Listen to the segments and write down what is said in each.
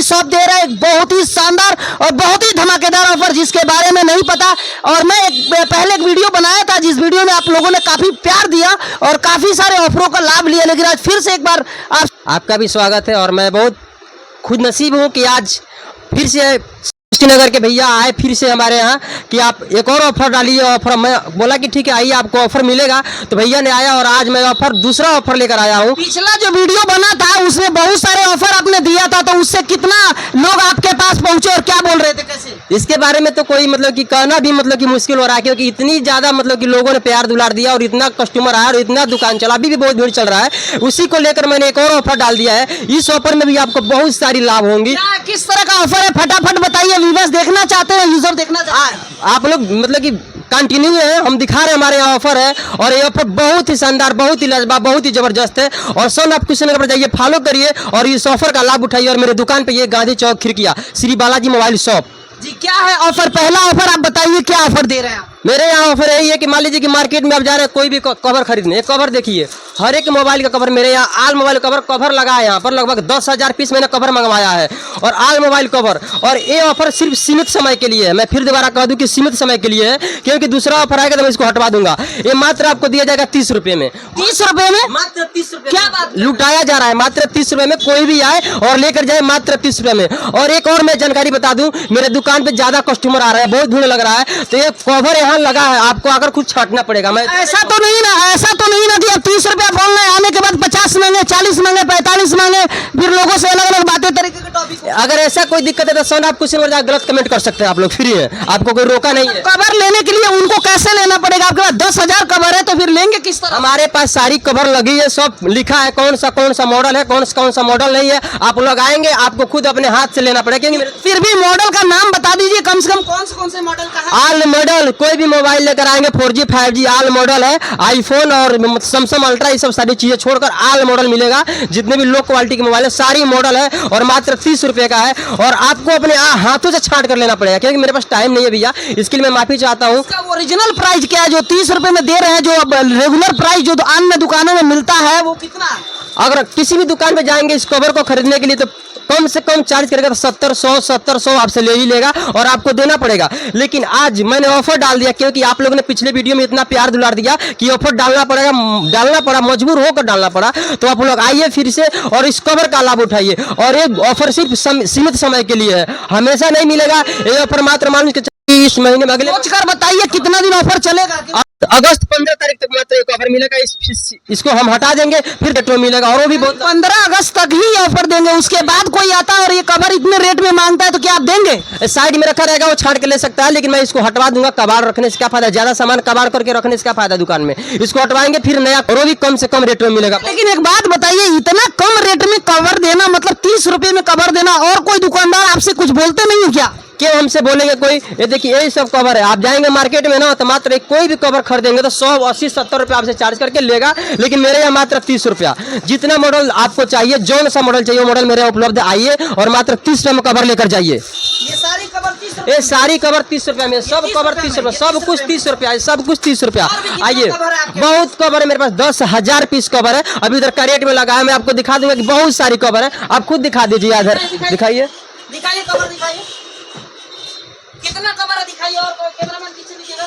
की शॉप दे रहा है एक बहुत ही शानदार और बहुत ही धमाकेदार ऑफर जिसके बारे में नहीं पता। और मैं पहले एक वीडियो बनाया था जिस वीडियो में आप लोगों ने काफी प्यार दिया और काफी सारे ऑफरों का लाभ लिया, लेकिन आज फिर से एक बार आपका भी स्वागत है। और मैं बहुत खुद नसीब हूँ कि आज फिर से नगर के भैया आए फिर से हमारे यहाँ कि आप एक और ऑफर डालिए। ऑफर मैं बोला कि ठीक है आइए आपको ऑफर मिलेगा, तो भैया ने आया और आज मैं ऑफर दूसरा ऑफर लेकर आया हूँ। पिछला जो वीडियो बना था उसमें बहुत सारे ऑफर आपने दिया था, तो उससे कितना लोग आपके पास पहुंचे और क्या बोल रहे थे, कैसे? इसके बारे में तो कोई मतलब कि कहना भी मतलब कि मुश्किल हो रहा है, क्योंकि इतनी ज़्यादा मतलब कि लोगों ने प्यार दुलार दिया और इतना कस्टमर आया और इतना दुकान चला, अभी भी बहुत भीड़ चल रहा है। उसी को लेकर मैंने एक और ऑफर डाल दिया है। इस ऑफर में भी आपको बहुत सारी लाभ होंगी। किस तरह का ऑफर है फटाफट बताइए, व्यूअर्स देखना चाहते हैं, यूजर देखना चाहते हैं। आप लोग मतलब कि कंटिन्यू है, हम दिखा रहे हैं हमारे यहाँ ऑफर है और ये ऑफर बहुत ही शानदार, बहुत ही लाजवाब, बहुत ही जबरदस्त है। और सन आप कुछ नगर पर जाइए, फॉलो करिए और इस ऑफर का लाभ उठाइए। और मेरे दुकान पे ये गांधी चौक खिड़किया श्री बालाजी मोबाइल शॉप जी। क्या है ऑफर? पहला ऑफर आप बताइए, क्या ऑफर दे रहे हैं आप? मेरे यहाँ ऑफर यही है कि मान लीजिए कि मार्केट में आप जा रहे हैं कोई भी कवर खरीदने, एक कवर देखिए, हर एक मोबाइल का कवर मेरे यहाँ आल मोबाइल कवर लगा है। यहाँ पर लगभग 10,000 पीस मैंने कवर मंगवाया है और आल मोबाइल कवर। और ये ऑफर सिर्फ सीमित समय के लिए है। मैं फिर दोबारा कह दूं कि सीमित समय के लिए है, क्योंकि दूसरा ऑफर आएगा तो मैं इसको हटवा दूंगा। ये मात्र आपको दिया जाएगा 30 रुपये में। 30 रुपये में? मात्र 30 रुपये। क्या बात लुटाया जा रहा है, मात्र 30 रुपये में कोई भी आए और लेकर जाए, मात्र 30 रुपये में। और एक और मैं जानकारी बता दूं, मेरे दुकान पे ज्यादा कस्टमर आ रहे हैं, बहुत भीड़ लग रहा है, तो ये कवर यहाँ लगा है, आपको अगर कुछ छाटना पड़ेगा। मैं ऐसा तो नहीं ना कि आप 30 रुपया बोल रहे हैं, आने के बाद 50 मांगे, 40 मांगे, 45 मांगे, फिर लोगों से अलग अलग बातें तरीके के टॉपिक। अगर ऐसा कोई दिक्कत है तो सन आप कुछ गलत कमेंट कर सकते हैं, आप लोग फ्री है, आपको कोई रोका नहीं है। कवर लेने के लिए उनको कैसे लेना पड़ेगा? आपके पास 10,000 कवर है तो फिर लेंगे किस तरह? हमारे पास सारी कवर लगी है, सब लिखा है कौन सा मॉडल है, कौन सा मॉडल नहीं है। आप लोग आएंगे, आपको खुद अपने हाथ से लेना पड़ेगा। फिर भी मॉडल का नाम बता दीजिए कम से कम, कौन से मॉडल का है? आल मॉडल, कोई भी मोबाइल लेकर आएंगे 4G 5G आल मॉडल है। आईफोन और सैमसंग अल्ट्रा ये सब सारी चीजें छोड़कर आल मॉडल मिलेगा। जितने भी लो क्वालिटी के मोबाइल है सारी मॉडल है और मात्र 30 रुपये का है। और आपको अपने हाथों से छांट कर लेना पड़ेगा, क्योंकि मेरे पास टाइम नहीं है भैया, इसके लिए मैं माफी चाहता हूँ। ओरिजिनल प्राइस क्या है जो 30 रुपये में दे रहे हैं? जो रेगुलर प्राइस जो अन्य दुकानों में मिलता है वो कितना है? अगर किसी भी दुकान पे जाएंगे इस कवर को खरीदने के लिए तो कम से कम चार्ज करेगा तो 70-100 आपसे ले ही लेगा और आपको देना पड़ेगा। लेकिन आज मैंने ऑफर डाल दिया, क्योंकि आप लोगों ने पिछले वीडियो में इतना प्यार दुलार दिया कि ऑफर डालना पड़ा, मजबूर होकर डालना पड़ा। तो आप लोग आइए फिर से और इस कवर का लाभ उठाइए। और ये ऑफर सिर्फ सीमित समय के लिए है, हमेशा नहीं मिलेगा। ये ऑफर मात्र मान के इस महीने में अगले कर बताइए कितना दिन ऑफर चलेगा? अगस्त 15 तारीख तक मात्र एक ऑफर मिलेगा। इसको हम हटा देंगे, फिर रेट में मिलेगा। और वो भी बहुत 15 अगस्त तक ही ऑफर देंगे, उसके बाद कोई आता है और ये कवर इतने रेट में मांगता है तो क्या आप देंगे? साइड में रखा रहेगा, वो छाड़ के ले सकता है, लेकिन मैं इसको हटवा दूंगा। कबाड़ रखने से क्या फायदा, ज्यादा सामान कबाड़ करके रखने से क्या फायदा दुकान में। इसको हटवाएंगे फिर नया, और वो भी कम से कम रेट में मिलेगा। लेकिन एक बात बताइए, इतना कम रेट में कवर देना, मतलब 30 रुपये में कवर देना, और कोई दुकानदार आपसे कुछ बोलते नहीं है क्या? क्यों हमसे बोलेंगे कोई? ये देखिए यही सब कवर है। आप जाएंगे मार्केट में ना तो मात्र कोई भी कवर खरीदेंगे तो 100-80-70 रुपये आपसे चार्ज करके लेगा, लेकिन मेरे यहाँ मात्र 30 रुपया। जितना मॉडल आपको चाहिए, जौन सा मॉडल चाहिए मॉडल मेरे यहाँ उपलब्ध है। आइए और मात्र 30 रुपये में कवर लेकर जाइए। ये सारी कवर 30 रुपये? ये सारी कवर 30 रुपये में, सब कवर 30 रुपये, सब कुछ 30 रुपया, सब कुछ 30 रुपया। आइए, बहुत कवर है मेरे पास, 10,000 पीस कवर है। अभी इधर कैरेट में लगा है, मैं आपको दिखा दूंगा कि बहुत सारी कवर है। आप खुद दिखा दीजिए, इधर दिखाइए, कवर दिखाइए, कितना कवर है दिखाइए। और कैमरामैन पीछे लीजिएगा।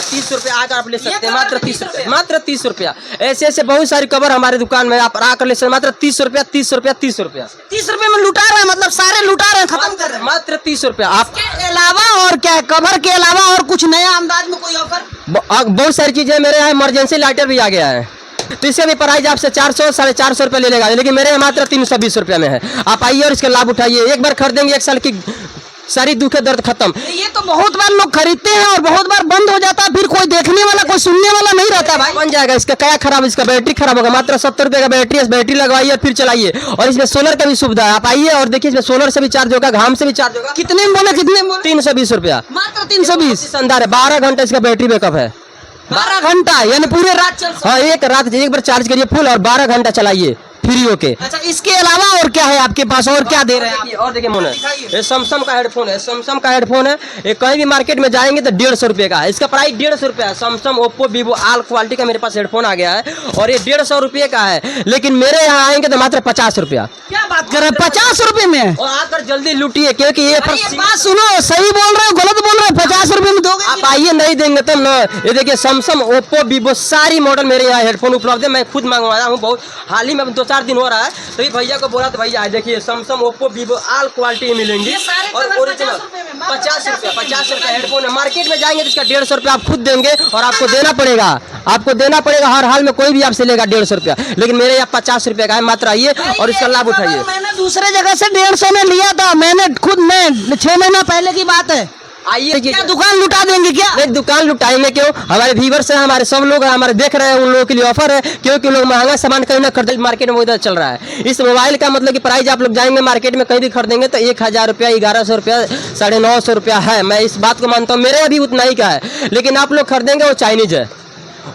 30 रुपये आकर आप ले सकते हैं, मात्र 30 रुपये, मात्र 30 रुपया। ऐसे बहुत सारी कवर हमारे दुकान में आप आकर ले सकते हैं, मात्र 30 रुपया, 30 रुपया, 30 रुपया। 30 रुपये में लुटा रहे हैं, मतलब सारे लुटा रहे हैं, खत्म कर रहे हैं। मात्र 30 रुपया। आपके अलावा और क्या है? कवर के अलावा और कुछ नया अंदाज में कोई ऑफर? बहुत सारी चीजें मेरे यहाँ। इमरजेंसी लाइटर भी आ गया है, तो इसका भी प्राइस आपसे 400-450 रुपये ले लेगा, लेकिन मेरे यहाँ मात्र 320 रुपये में है। आप आइए और इसका लाभ उठाइए। एक बार खरीदेंगे 1 साल की सारी दुख दर्द खत्म। ये तो बहुत बार लोग खरीदते हैं और बहुत बार बंद हो जाता है, फिर कोई देखने वाला, कोई सुनने वाला नहीं रहता भाई। बन जाएगा। इसका क्या खराब, इसका बैटरी खराब होगा। मात्र 70 रुपये का बैटरी लगवाइए और फिर चलाइए। और इसमें सोलर का भी सुविधा है। आप आइए और देखिए, इसमें सोलर से भी चार्ज होगा, घाम से भी चार्ज होगा। कितने में बोले? 320 रुपया, मात्र 320। शानदार है। 12 घंटे इसका बैटरी बैकअप है। 12 घंटा यानी पूरे रात चल सकता है। हाँ, एक बार चार्ज करिए फुल और 12 घंटा चलाइए। फ्री होके। अच्छा, इसके अलावा और क्या है आपके पास, और क्या दे रहे हैं आप? और देखिए मोन है, ये सैमसंग का हेडफोन है, सैमसंग का हेडफोन है। ये कहीं भी मार्केट में जाएंगे तो 150 रुपये का है, इसका प्राइस 150 रुपये है। Samsung, Oppo, Vivo all quality का मेरे पास हेडफोन आ गया है और ये 150 रुपये का है। लेकिन मेरे यहाँ आएंगे तो मात्र 50 रुपया। क्या बात कर रहे हैं, 50 रुपये में? और आकर जल्दी लूटिए, क्योंकि ये बात सुनो, सही बोल रहे हो गलत बोल रहे हो? 50 रुपये में दोगे? आप आइए, नहीं देंगे तब ना। ये देखिए सैमसंग, ओप्पो, वीवो सारी मॉडल मेरे यहाँ हेडफोन उपलब्ध है। मैं खुद मंगवाया हूँ, बहुत हाल ही में 2-4 दिन हो रहा है। तो ये भैया को बोला तो भैया देखिए Samsung, Oppo, Vivo all quality मिलेंगी और ओरिजिनल 50 रुपये हेडफोन है। मार्केट में जाएंगे तो इसका 150 रुपये आप खुद देंगे और आपको देना पड़ेगा, आपको देना पड़ेगा हर हाल में। कोई भी आपसे लेगा 150 रुपया, लेकिन मेरे यहाँ 50 रुपये का है। मात्र आइए और इसका लाभ उठाइए। मैंने दूसरे जगह से 150 में लिया था, मैंने खुद में 6 महीना पहले की बात है। आइए, क्या दुकान लुटा देंगे क्या? नहीं, दुकान लुटाएंगे क्यों? हमारे व्यूवर्स हैं, हमारे सब लोग हमारे देख रहे हैं, उन लोगों के लिए ऑफर है, क्योंकि लोग महंगा सामान कहीं ना खरीदे। मार्केट में उधर चल रहा है इस मोबाइल का, मतलब कि प्राइस आप लोग जाएंगे मार्केट में कहीं भी खरीदेंगे तो 1000 रुपया, 1100 रुपया, 950 रुपया है। मैं इस बात को मानता हूँ, मेरे अभी उतना ही का है। लेकिन आप लोग खरीदेंगे वो चाइनीज है,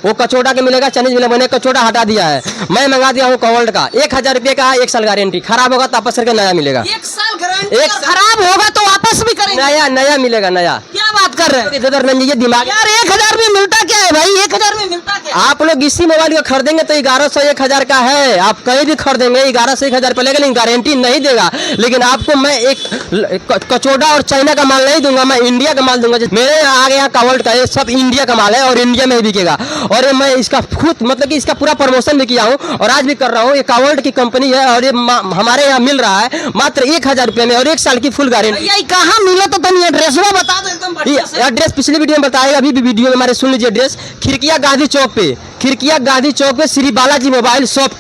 वो कचौड़ा के मिलेगा, चाइनीज मिलेगा। मैंने कचौड़ा हटा दिया है, मैं मंगा दिया हूँ कवर्ल्ड का। 1000 रुपये का है, 1 साल गारंटी। खराब होगा तो वापस करके नया मिलेगा। 1 साल गारंटी, खराब होगा तो वापस भी करेंगे? नया मिलेगा, नया। क्या बात कर रहे हैं? इधर नहीं दिमाग यार, 1000 में मिलता क्या है भाई? 1000 में मिलता क्या? आप लोग इसी मोबाइल को खरीदेंगे तो 1100, 1000 का है। आप कहीं भी खरीदेंगे 1100, 1000 रुपये लेगा, लेकिन गारंटी नहीं देगा। लेकिन आपको मैं एक कचौड़ा और चाइना का माल नहीं दूंगा, मैं इंडिया का माल दूंगा। मेरे आ गया कवर्ल्ड का, ये सब इंडिया का माल है और इंडिया में ही बिकेगा। और मैं इसका खुद मतलब कि इसका पूरा प्रमोशन भी किया हूँ और आज भी कर रहा हूँ। ये कवर्ल्ड की कंपनी है और ये हमारे यहाँ मिल रहा है मात्र 1000 रुपये में और 1 साल की फुल गारंटी। कहाँ मिला तो तुम एड्रेस बता दो एकदम बढ़िया से। एड्रेस पिछली वीडियो में बताएगा, अभी भी वीडियो में हमारे सुन लीजिए। एड्रेस खिड़किया गांधी चौक पे, खिड़किया गांधी चौक पे श्री बालाजी मोबाइल शॉप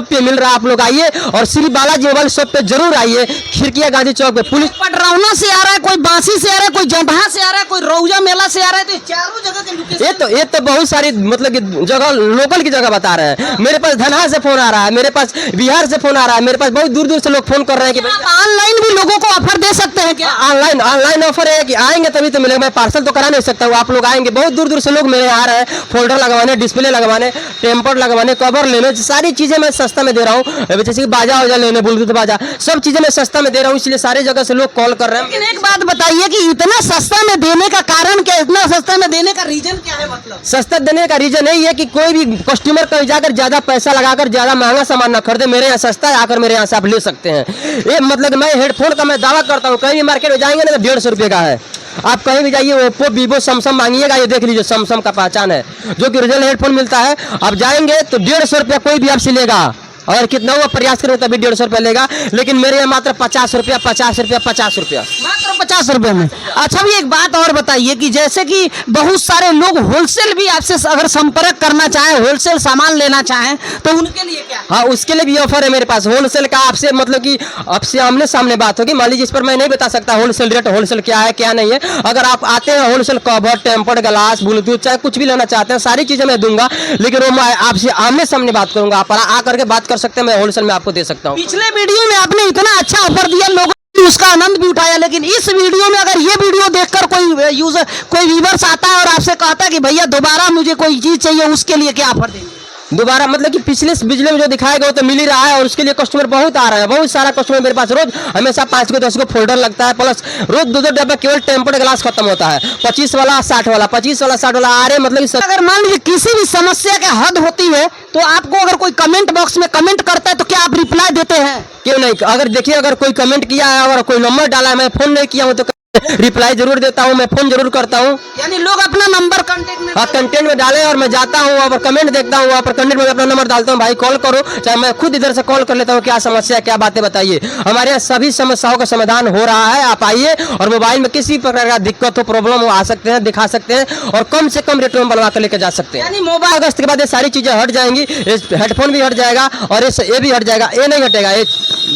पे मिल रहा है। आप लोग आइए और श्री बालाजी मोबाइल शॉप पे जरूर आइए, खिड़किया गांधी चौक पे। पुलिस पटरौना से आ रहा है, कोई बांसी से आ रहा है, कोई जंभा से आ रहा है, कोई रौजा मेला से आ रहा है, तो चारों जगह के लोकेशन। ये तो बहुत सारी मतलब कि जगह, लोकल की जगह बता रहे हैं। मेरे पास धनहा से फोन आ रहा है, मेरे पास बिहार से फोन आ रहा है, मेरे पास बहुत दूर दूर से लोग फोन कर रहे हैं कि ऑनलाइन भी लोगों को ऑफर दे सकते हैं क्या? ऑनलाइन ऑफर है कि आएंगे तभी तो मिलेगा। मैं पार्सल तो करा नहीं सकता हूँ, आप लोग आएंगे। बहुत दूर दूर से लोग मेरे आ रहे हैं फोल्डर लगवाने, डिस्प्ले लगवाने, टेम्पर लगवाने, कवर लेने, सारी चीजें मैं सस्ता में दे रहा हूँ। जैसे कि बाजा वाजा लेने, ब्लूटूथ बाजा, सब चीजें मैं सस्ता में दे रहा हूँ। इसलिए सारी जगह से लोग कॉल कर रहे हैं। लेकिन एक बात बताइए कि इतना सस्ता में देने का कारण क्या, इतना सस्ता में देने का रीजन क्या है? मतलब सस्ता देने का रीजन यही है कि कोई भी कस्टमर कहीं जाकर ज्यादा पैसा लगाकर ज्यादा महंगा सामान ना खरीदे, मेरे यहाँ सस्ता है, आकर मेरे यहाँ से आप ले सकते हैं। ये मतलब मैं हेडफोन का मैं दावा करता हूँ, कहीं भी मार्केट में जाएंगे ना तो 150 रुपये का है। आप कहीं भी जाइए, ओप्पो, वीवो, सैमसंग मांगिएगा, ये देख लीजिए सैमसंग का पहचान है, जो कि ओरिजिनल हेडफोन मिलता है। आप जाएंगे तो 150 रुपया कोई भी आपसे लेगा, अगर कितना हुआ प्रयास करें तभी 150 रुपया लेगा। लेकिन मेरे यहाँ मात्र 50 रुपया, 50 रुपया, 50 रुपया, मात्र 50 रुपए में। अच्छा, भी एक बात और बताइए कि जैसे कि बहुत सारे लोग होलसेल भी आपसे अगर संपर्क करना चाहें, होलसेल सामान लेना चाहें, तो उनके लिए क्या? हाँ, उसके लिए भी ऑफर है मेरे पास होलसेल का। आपसे मतलब कि आपसे आमने सामने बात होगी। मान लीजिए इस पर मैं नहीं बता सकता होलसेल रेट, होलसेल क्या है क्या नहीं है। अगर आप आते हैं wholesale cover, tempered glass, Bluetooth, चाहे कुछ भी लेना चाहते हैं, सारी चीजें मैं दूंगा। लेकिन वो मैं आपसे आमने सामने बात करूंगा, आप आकर के बात कर सकते हैं, मैं होलसेल में आपको दे सकता हूँ। पिछले वीडियो में आपने इतना अच्छा ऑफर दिया, लोगों ने उसका आनंद भी उठाया। लेकिन इस वीडियो में अगर ये वीडियो देखकर कोई यूजर, कोई व्यूवर्स आता है और आपसे कहता है कि भैया दोबारा मुझे कोई चीज चाहिए, उसके लिए क्या ऑफर देंगे? दोबारा मतलब कि पिछले वीडियो में जो दिखाएगा वो तो मिल ही रहा है और उसके लिए कस्टमर बहुत आ रहा है। बहुत सारा कस्टमर मेरे पास रोज हमेशा 5 को 10 को फोल्डर लगता है, प्लस रोज 2-2 डब्बा केवल टेम्पर्ड ग्लास खत्म होता है। 25 वाला 60 वाला, 25 वाला 60 वाला आ रहे। मतलब अगर मान लीजिए किसी भी समस्या का हद होती है तो आपको अगर कोई कमेंट बॉक्स में कमेंट करता है तो क्या आप रिप्लाई देते हैं? क्यों नहीं। अगर देखिए, अगर कोई कमेंट किया है, अगर कोई नंबर डाला है, मैं फोन नहीं किया हूँ तो रिप्लाई जरूर देता हूँ, मैं फोन जरूर करता हूँ। यानी लोग अपना नंबर कंटेंट में डाले और मैं जाता हूँ वहाँ पर कमेंट देखता हूँ, वहाँ पर कंटेंट में अपना नंबर डालता हूँ, भाई कॉल करो, चाहे मैं खुद इधर से कॉल कर लेता हूँ, क्या समस्या, क्या बातें बताइए। हमारे यहाँ सभी समस्याओं का समाधान हो रहा है। आप आइए और मोबाइल में किसी प्रकार का दिक्कत हो, प्रॉब्लम हो, आ सकते हैं, दिखा सकते हैं और कम से कम रेट में बनवा कर लेकर जा सकते हैं। यानी मोबाइल अगस्त के बाद ये सारी चीजें हट जाएंगी, हेडफोन भी हट जाएगा और ये भी हट जाएगा। ये नहीं हटेगा, ये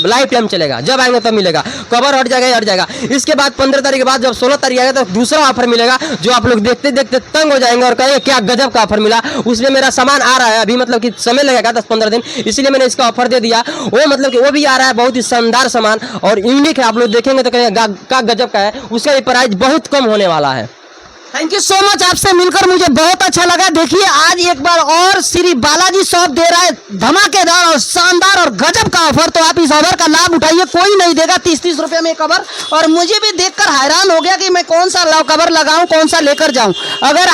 लाइफ टाइम चलेगा, जब आएंगे तब मिलेगा। कवर हट जाएगा, हट जाएगा। इसके बाद 15 तारीख के बाद जब 16 तारीख आएगा तो दूसरा ऑफर मिलेगा, जो आप लोग देखते देखते तंग हो जाएंगे और कहेंगे क्या गजब का ऑफर मिला। उसमें मेरा सामान आ रहा है, अभी मतलब कि समय लगेगा 10-15 दिन, इसलिए मैंने इसका ऑफर दे दिया। वो मतलब कि वो भी आ रहा है, बहुत ही शानदार सामान और यूनिक है। आप लोग देखेंगे तो कहेंगे क्या गजब का है। उसका भी प्राइस बहुत कम होने वाला है। थैंक यू सो मच, आपसे मिलकर मुझे बहुत अच्छा लगा। देखिए आज एक बार और श्री बालाजी शॉप दे रहा है धमाकेदार और शानदार और गजब का ऑफर। तो आप इस ऑफर का लाभ उठाइए, कोई नहीं देगा 30-30 रुपए में कवर। और मुझे भी देखकर हैरान हो गया कि मैं कौन सा कवर लगाऊं, कौन सा लेकर जाऊं। अगर